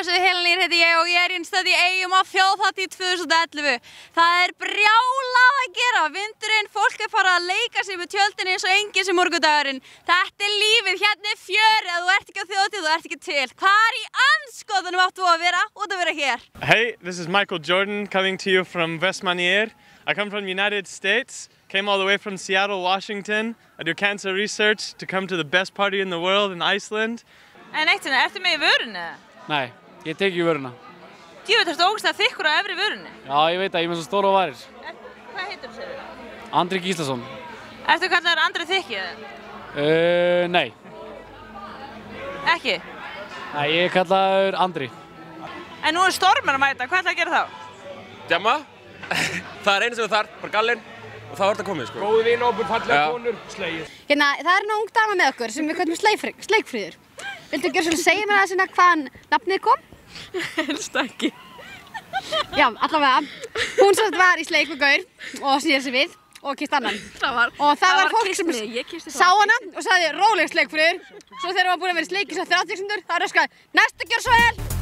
Blessuð Heilnir heiti ég og ég í Eyjum á þjóðhátíð 2011. Það brjálað að gera, vindurinn, fólk fara að leika sig með tjöldin eins og enginn sem morgundagurinn. Þetta lífið, hérna fjörið, ef þú ert ekki á þjóðhátíð, þú ert ekki til. Hvar í andskotanum áttu að vera út að vera hér? Hey, this is Michael Jordan coming to you from Westmanier. I come from the United States, came all the way from Seattle, Washington. I do cancer research to come to the best party in the world in Iceland. En eitt sinni, ertu með í vörunni? Nei, ég tek í vöruna. Djöfull, ertu ógeðslega þykkur á efri vörunni? Já, ég veit að ég er með svo stóra varir. Hvað heitir þú, segir þú? Andri Gíslason. Ertu kallaður Andri Þykkið? Nei. Ekki? Nei, ég er kallaður Andri. En nú stormur að mæta, hvað ætlaðu að gera þá? Djamma. Það einu sem við þarf, bara gallinn. Og þá er þetta komið, sko. Góði vinahópur, fallega konur, slegið. Hérna, það er nóg dama með okkur sem við köllum Sleikfríður. Viltu gera svona segja mér aðeins hvaðan nafnið kom? Helst ekki. Já, allavega. Hún satt var í sleik með gaur og snýr sig við og kysst annan. Og það var fólk sem sá hana og sagði róleg Sleikfríður. Svo þegar hún var búin að vera í sleik í svo 30 sekundur, þá röskaði næstu gjör svo vel.